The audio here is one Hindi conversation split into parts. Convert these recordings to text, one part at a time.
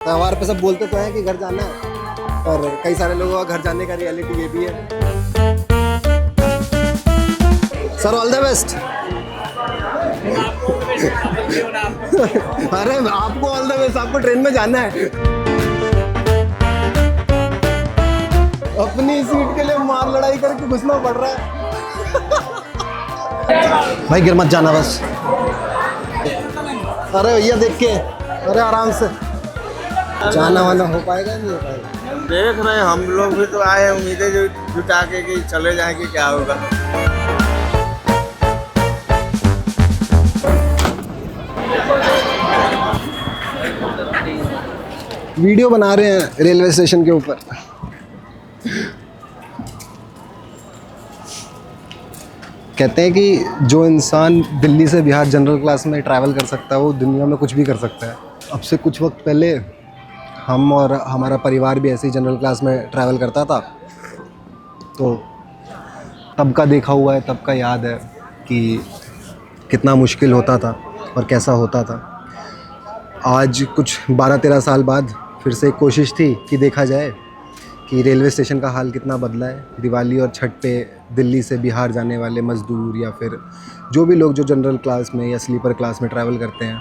त्योहार पे सब बोलते तो हैं कि घर जाना है, पर कई सारे लोगों का घर जाने का रियलिटी ये भी है। Sir all the best. अरे आपको ऑल द बेस्ट, आपको ट्रेन में जाना है। अपनी सीट के लिए मार लड़ाई करके घुसना पड़ रहा है। भाई गिर मत जाना बस। अरे भैया देख के, अरे आराम से। जाना वाना हो पाएगा नहीं हो पाएगा? देख रहे हैं, हम लोग भी तो आए उम्मीदें जो जुटा के कि चले जाएंगे, क्या होगा। वीडियो बना रहे हैं रेलवे स्टेशन के ऊपर। कहते हैं कि जो इंसान दिल्ली से बिहार जनरल क्लास में ट्रैवल कर सकता है वो दुनिया में कुछ भी कर सकता है। अब से कुछ वक्त पहले हम और हमारा परिवार भी ऐसे ही जनरल क्लास में ट्रैवल करता था, तो तब का देखा हुआ है, तब का याद है कि कितना मुश्किल होता था और कैसा होता था। आज कुछ 12-13 साल बाद फिर से एक कोशिश थी कि देखा जाए कि रेलवे स्टेशन का हाल कितना बदला है। दिवाली और छठ पे दिल्ली से बिहार जाने वाले मज़दूर या फिर जो भी लोग जो जनरल क्लास में या स्लीपर क्लास में ट्रैवल करते हैं,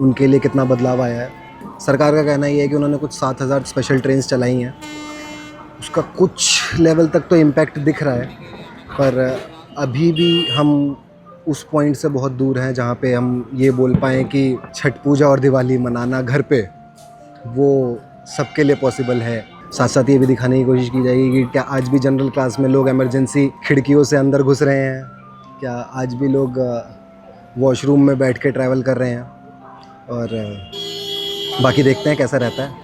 उनके लिए कितना बदलाव आया है। सरकार का कहना ये है कि उन्होंने कुछ 7,000 स्पेशल ट्रेन्स चलाई हैं। उसका कुछ लेवल तक तो इम्पैक्ट दिख रहा है, पर अभी भी हम उस पॉइंट से बहुत दूर हैं जहाँ पे हम ये बोल पाएँ कि छठ पूजा और दिवाली मनाना घर पे वो सबके लिए पॉसिबल है। साथ साथ ये भी दिखाने की कोशिश की जाएगी कि क्या आज भी जनरल क्लास में लोग इमरजेंसी खिड़कियों से अंदर घुस रहे हैं, क्या आज भी लोग वॉशरूम में बैठ के ट्रैवल कर रहे हैं। और बाकी देखते हैं कैसा रहता है।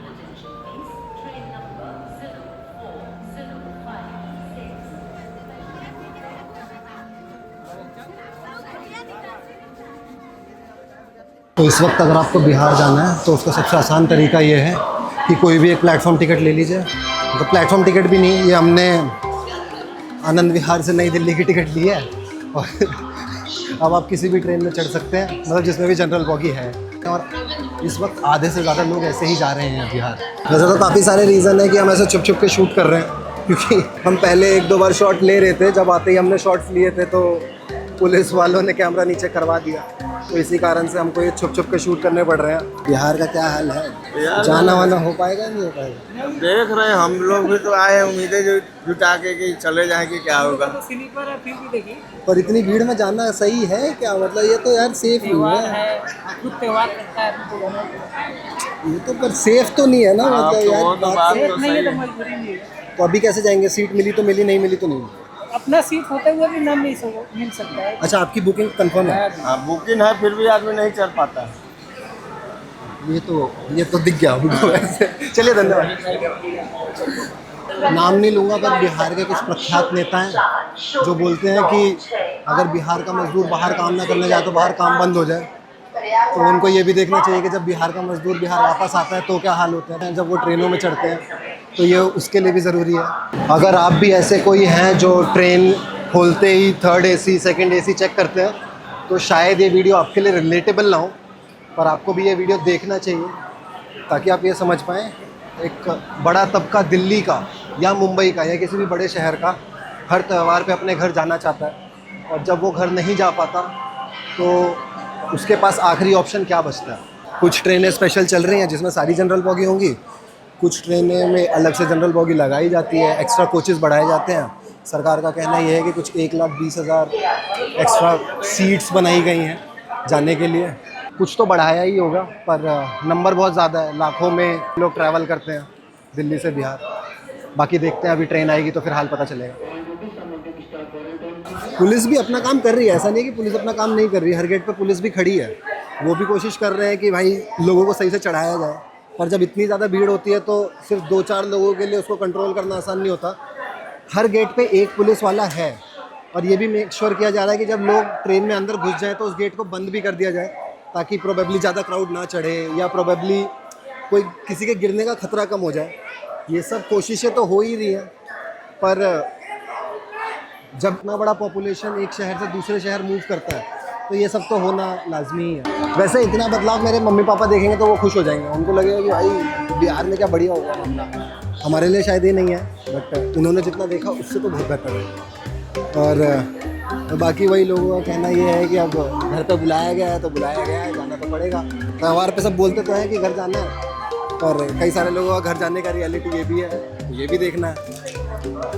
तो इस वक्त अगर आपको बिहार जाना है तो उसका सबसे आसान तरीका ये है कि कोई भी एक प्लेटफॉर्म टिकट ले लीजिए। तो प्लेटफॉर्म टिकट भी नहीं, ये हमने आनंद विहार से नई दिल्ली की टिकट ली है और अब आप किसी भी ट्रेन में चढ़ सकते हैं, मतलब जिसमें भी जनरल बॉगी है। और इस वक्त आधे से ज़्यादा लोग ऐसे ही जा रहे हैं बिहार। वैसे तो काफ़ी सारे रीज़न है कि हम ऐसे छुप छुप के शूट कर रहे हैं, क्योंकि हम पहले 1-2 बार शॉट ले रहे थे। जब आते ही हमने शॉट्स लिए थे तो पुलिस वालों ने कैमरा नीचे करवा दिया, तो इसी कारण से हमको ये छुप छुप के शूट करने पड़ रहे हैं। बिहार का क्या हाल है? जाना वाना हो पाएगा नहीं हो पाएगा? देख रहे हैं, हम लोग भी तो आए उम्मीदें जो जुटा के कि चले जाएंगे, क्या होगा। स्लीपर है फिर भी देखिए, पर इतनी भीड़ में जाना सही है क्या? मतलब ये तो यार सेफ नहीं त्योहार है। है, खुद त्योहार करता है तो ये तो पर सेफ तो नहीं है ना, हाँ, मतलब तो यार वो तो बात बात तो- तो नहीं है सही तो है। मजबूरी नहीं है। तो अभी कैसे जाएंगे? सीट मिली तो मिली, नहीं मिली तो नहीं। अपना सीट होते हुए भी ना मिल सकता है। अच्छा, आपकी बुकिंग कंफर्म है? हाँ, बुकिंग है, फिर भी आदमी नहीं चल पाता है। ये तो दिख गया हमको ऐसे। चलिए धन्यवाद। नाम नहीं लूँगा, पर बिहार के कुछ प्रख्यात नेता हैं जो बोलते हैं कि अगर बिहार का मजदूर बाहर काम ना करने जाए तो बाहर काम बंद हो जाए। तो उनको ये भी देखना चाहिए कि जब बिहार का मजदूर बिहार वापस आता है तो क्या हाल होते हैं जब वो ट्रेनों में चढ़ते हैं, तो ये उसके लिए भी ज़रूरी है। अगर आप भी ऐसे कोई हैं जो ट्रेन खोलते ही 3rd AC 2nd AC check करते हैं, तो शायद ये वीडियो आपके लिए रिलेटेबल ना हो, पर आपको भी ये वीडियो देखना चाहिए ताकि आप ये समझ पाएँ एक बड़ा तबका दिल्ली का या मुंबई का या किसी भी बड़े शहर का हर त्यौहार पे अपने घर जाना चाहता है, और जब वो घर नहीं जा पाता तो उसके पास आखिरी ऑप्शन क्या बचता है। कुछ ट्रेनें स्पेशल चल रही हैं जिसमें सारी जनरल बॉगी होंगी, कुछ ट्रेनें में अलग से जनरल बॉगी लगाई जाती है, एक्स्ट्रा कोचेस बढ़ाए जाते हैं। सरकार का कहना ये है कि कुछ 1,20,000 एक्स्ट्रा सीट्स बनाई गई हैं जाने के लिए। कुछ तो बढ़ाया ही होगा, पर नंबर बहुत ज़्यादा है, लाखों में लोग ट्रैवल करते हैं दिल्ली से बिहार। बाकी देखते हैं, अभी ट्रेन आएगी तो फिर हाल पता चलेगा। पुलिस भी अपना काम कर रही है, ऐसा नहीं है कि पुलिस अपना काम नहीं कर रही है। हर गेट पर पुलिस भी खड़ी है, वो भी कोशिश कर रहे हैं कि भाई लोगों को सही से चढ़ाया जाए। पर जब इतनी ज़्यादा भीड़ होती है तो सिर्फ 2-4 लोगों के लिए उसको कंट्रोल करना आसान नहीं होता। हर गेट पे एक पुलिस वाला है, और ये भी मेक श्योर किया जा रहा है कि जब लोग ट्रेन में अंदर घुस जाए तो उस गेट को बंद भी कर दिया जाए, ताकि प्रोबेबली ज़्यादा क्राउड ना चढ़े या प्रोबेबली कोई किसी के गिरने का खतरा कम हो जाए। ये सब कोशिशें तो हो ही रही हैं, पर जब इतना बड़ा पॉपुलेशन एक शहर से दूसरे शहर मूव करता है तो ये सब तो होना लाजमी ही है। वैसे इतना बदलाव मेरे मम्मी पापा देखेंगे तो वो खुश हो जाएंगे, उनको लगेगा कि भाई बिहार में क्या बढ़िया हो गया मामला। हमारे लिए शायद ये नहीं है, बट उन्होंने जितना देखा उससे तो बहुत बेहतर है। और बाकी वही लोगों का कहना ये है कि अब घर पे बुलाया गया है तो बुलाया गया है, जाना तो पड़ेगा। त्यौहार पे सब बोलते तो हैं कि घर जाना है, और कई सारे लोगों का घर जाने का रियलिटी ये भी है, तो ये भी देखना है।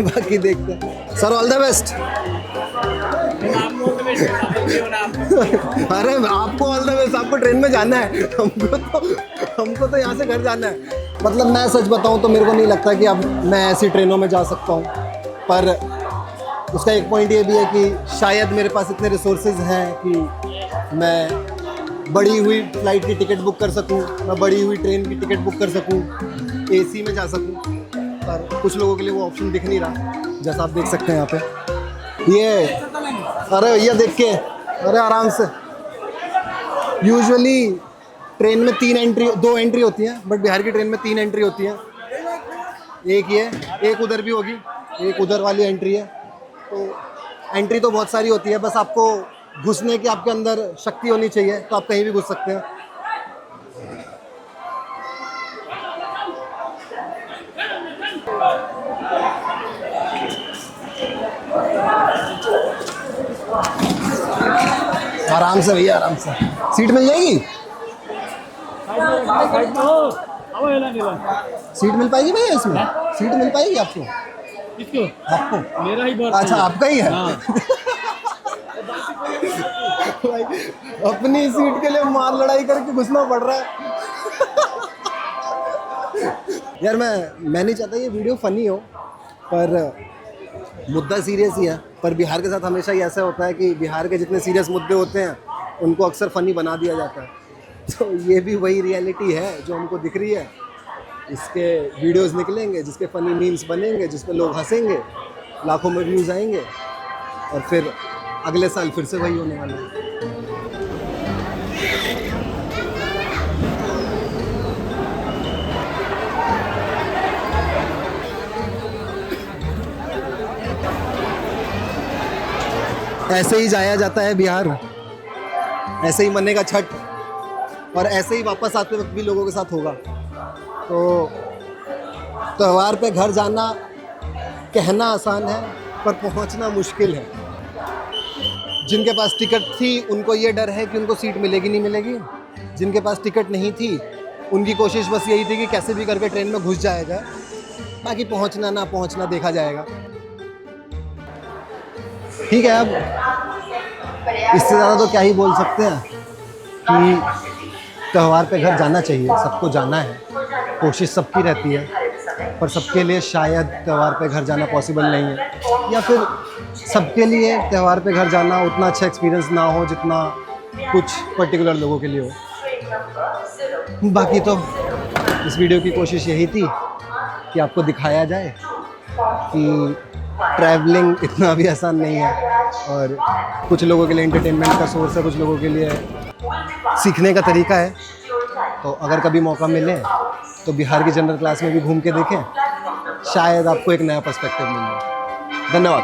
बाकी देखते हैं। Sir all the best. अरे आपको ऑल द बेस्ट, आपको ट्रेन में जाना है, हमको तो यहाँ से घर जाना है। मतलब मैं सच बताऊँ तो मेरे को नहीं लगता कि अब मैं ऐसी ट्रेनों में जा सकता हूँ, पर उसका एक पॉइंट ये भी है कि शायद मेरे पास इतने रिसोर्सेज हैं कि मैं बढ़ी हुई फ्लाइट की टिकट बुक कर सकूं, मैं बढ़ी हुई ट्रेन की टिकट बुक कर सकूं, एसी में जा सकूं। पर कुछ लोगों के लिए वो ऑप्शन दिख नहीं रहा, जैसा आप देख सकते हैं यहाँ पे। ये अरे भैया देख के, अरे आराम से। यूजुअली ट्रेन में 2 एंट्री होती हैं, बट बिहार की ट्रेन में 3 एंट्री होती हैं। एक ये, एक उधर भी होगी, एक उधर वाली एंट्री है। तो एंट्री तो बहुत सारी होती है, बस आपको घुसने की आपके अंदर शक्ति होनी चाहिए, तो आप कहीं भी घुस सकते हैं। आराम से भैया, आराम से। सीट मिल जाएगी? सीट मिल पाएगी भैया इसमें? सीट मिल पाएगी आपको? किसको? आपको? मेरा ही बर्थ। अच्छा आपका ही है। भाई अपनी सीट के लिए मार लड़ाई करके घुसना पड़ रहा है। यार मैं नहीं चाहता ये वीडियो फनी हो, पर मुद्दा सीरियस ही है। पर बिहार के साथ हमेशा ही ऐसा होता है कि बिहार के जितने सीरियस मुद्दे होते हैं उनको अक्सर फ़नी बना दिया जाता है। तो ये भी वही रियलिटी है जो हमको दिख रही है। इसके वीडियोस निकलेंगे जिसके फ़नी मीम्स बनेंगे, जिस पे लोग हंसेंगे, लाखों में व्यूज़ आएंगे, और फिर अगले साल फिर से वही होने वाला है। ऐसे ही जाया जाता है बिहार, ऐसे ही मनेगा छठ, और ऐसे ही वापस आते वक्त भी लोगों के साथ होगा। तो त्यौहार पे घर जाना कहना आसान है, पर पहुंचना मुश्किल है। जिनके पास टिकट थी उनको ये डर है कि उनको सीट मिलेगी नहीं मिलेगी। जिनके पास टिकट नहीं थी उनकी कोशिश बस यही थी कि कैसे भी करके ट्रेन में घुस जाया जाए, बाकी पहुंचना ना पहुंचना देखा जाएगा। ठीक है, अब इससे ज़्यादा तो क्या ही बोल सकते हैं कि त्यौहार पे घर जाना चाहिए, सबको जाना है, कोशिश सबकी रहती है, पर सबके लिए शायद त्यौहार पे घर जाना पॉसिबल नहीं है, या फिर सबके लिए त्यौहार पे घर जाना उतना अच्छा एक्सपीरियंस ना हो जितना कुछ पर्टिकुलर लोगों के लिए हो। बाकी तो इस वीडियो की कोशिश यही थी कि आपको दिखाया जाए कि ट्रैवलिंग इतना भी आसान नहीं है, और कुछ लोगों के लिए एंटरटेनमेंट का सोर्स है, कुछ लोगों के लिए सीखने का तरीका है। तो अगर कभी मौका मिले तो बिहार की जनरल क्लास में भी घूम के देखें, शायद आपको एक नया पर्सपेक्टिव मिल जाए। धन्यवाद।